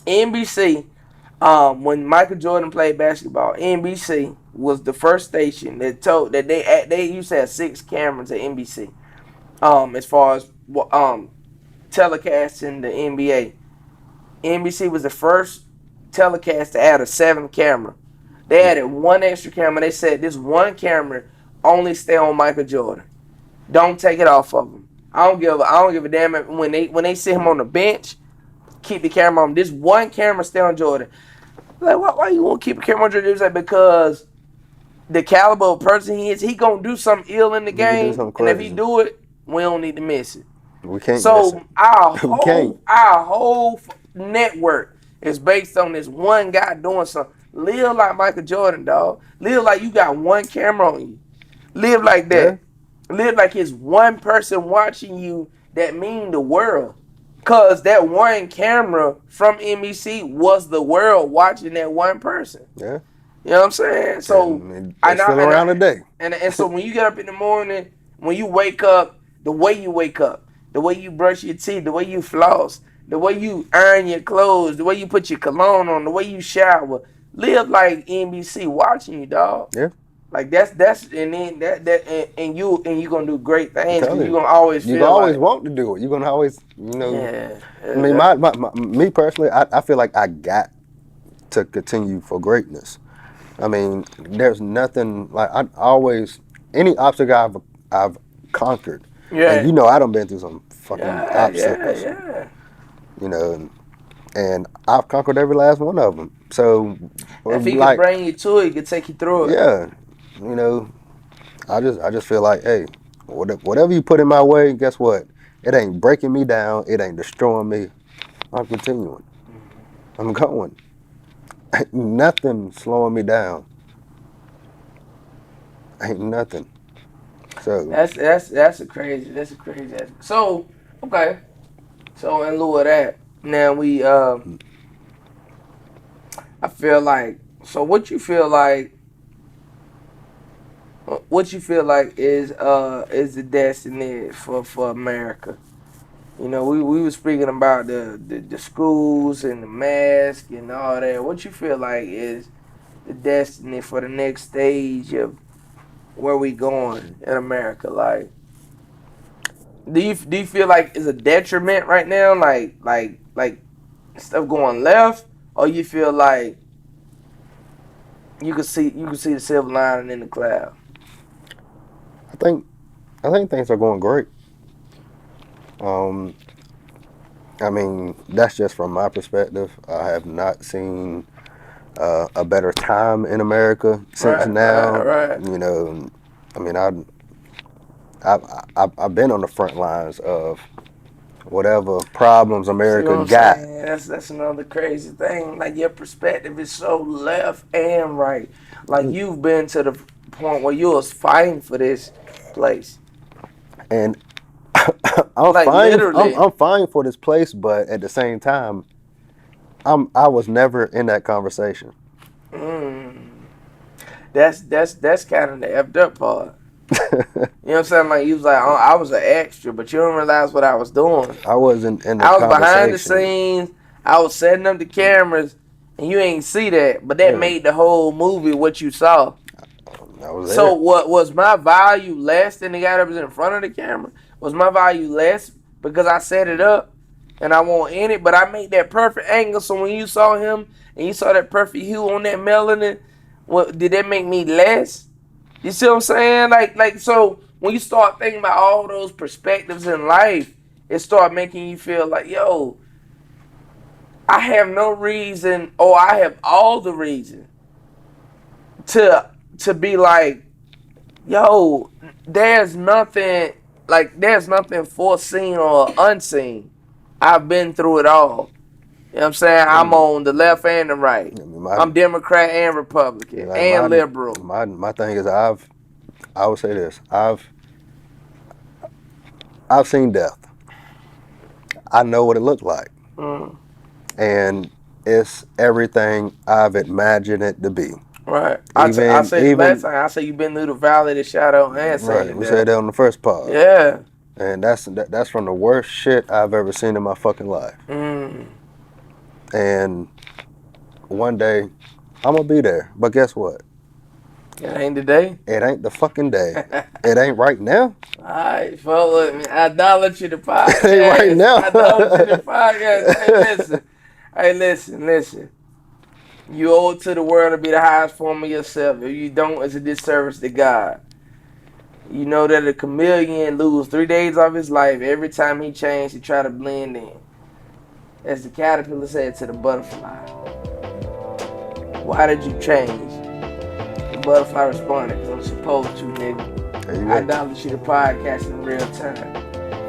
NBC, when Michael Jordan played basketball, NBC was the first station that told that they used to have 6 cameras at NBC. As far as telecasting the NBA, NBC was the first telecast to add a 7th camera. They mm. added one extra camera. They said this one camera only stay on Michael Jordan. Don't take it off of him. I don't give a damn when they sit him on the bench. Keep the camera on. This one camera stay on Jordan. Like why you want to keep a camera on Jordan? It was like because the caliber of person he is, he gonna do something ill in the You can do game, something and if he crazy. do it, we don't need to miss it. We can't miss it. So our We can't. whole network is based on this one guy doing something. Live like Michael Jordan, dog. Live like you got one camera on you. Live like Yeah. that. Live like it's one person watching you that mean the world. Cause that one camera from NBC was the world watching that one person. Yeah. You know what I'm saying? So And I they know still and around I today. and so when you get up in the morning, when you wake up, the way you wake up, the way you brush your teeth, the way you floss, the way you iron your clothes, the way you put your cologne on, the way you shower, live like NBC watching you, dog. Yeah. Like that's and then and you gonna do great I'm things because telling you you. gonna always You can feel always like want to do it. You're gonna always, yeah, I mean, me personally, I feel like I got to continue for greatness. I mean, there's nothing like I always any obstacle I've conquered, and yeah, I done been through some fucking yeah, yeah, obstacles, yeah. you know, and I've conquered every last one of them. So, If he could like, bring you to it, he could take you through it. yeah, you know, I just feel like, hey, whatever you put in my way, guess what? It ain't breaking me down. It ain't destroying me. I'm continuing. I'm going. Ain't nothing slowing me down. Ain't nothing. So That's a crazy. So okay. So in lieu of that, now I feel like. So what you feel like is the destiny for America? You know, we were speaking about the schools and the mask and all that. What you feel like is the destiny for the next stage of where we going in America? Like, do you feel like it's a detriment right now? Like stuff going left, or you feel like you can see the silver lining in the cloud? I think I think things are going great. Um, I mean, that's just from my perspective. I have not seen a better time in America since now. Right. You know, I mean, I've been on the front lines of whatever problems See what America I'm got. saying? That's another crazy thing. Like your perspective is so left and right. Like you've been to the point where you was fighting for this place. And I'm Like fine. literally. I'm fine for this place, but at the same time, I was never in that conversation. Mm, that's kind of the effed up part. You know what I'm saying? Like you was like, oh, I was an extra, but you don't realize what I was doing. I wasn't in the I was behind the conversation. scenes. I was setting up the cameras, and you ain't see that. But that Yeah, made the whole movie what you saw. I was So there. what was my value less than the guy that was in front of the camera? Was my value less because I set it up and I won't in it? But I made that perfect angle. So when you saw him and you saw that perfect hue on that melanin, what did that make me less? You see what I'm saying? Like so when you start thinking about all those perspectives in life, it start making you feel like, yo, I have no reason, or I have all the reason to be like, yo, there's nothing foreseen or unseen. I've been through it all. You know what I'm saying? I'm And, on the left and the right. I mean, I'm Democrat and Republican like and liberal. my thing is I would say this. I've seen death. I know what it looked like, Mm, and it's everything I've imagined it to be. right. I Even said it last even time. I said you've been through the valley of the shadow and seen right, the we said death. that on the first part, Yeah. and that's from the worst shit I've ever seen in my fucking life. Mm. And one day I'm gonna be there, but guess what? It ain't today. It ain't the fucking day. All It ain't right now. right, follow me. Idolatry the It ain't right podcast. now. Idolatry the podcast. Hey, listen. Hey, listen. You owe it to the world to be the highest form of yourself. If you don't, it's a disservice to God. You know that a chameleon lose 3 days of his life every time he changed to try to blend in. As the caterpillar said to the butterfly, why did you change? The butterfly responded, because I'm supposed to, nigga. There you go. Idolatry the podcast in real time.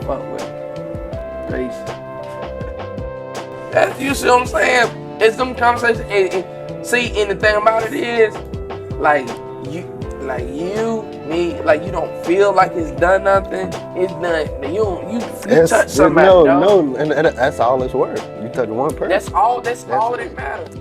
Fuck with it. Peace. That's, you see what I'm saying? It's them conversations. See, and the thing about it is, like me, like you don't feel like it's done nothing. It's done. You touch somebody, no, dog. no, and that's all it's worth. You touch one person. That's all That's that it. matters.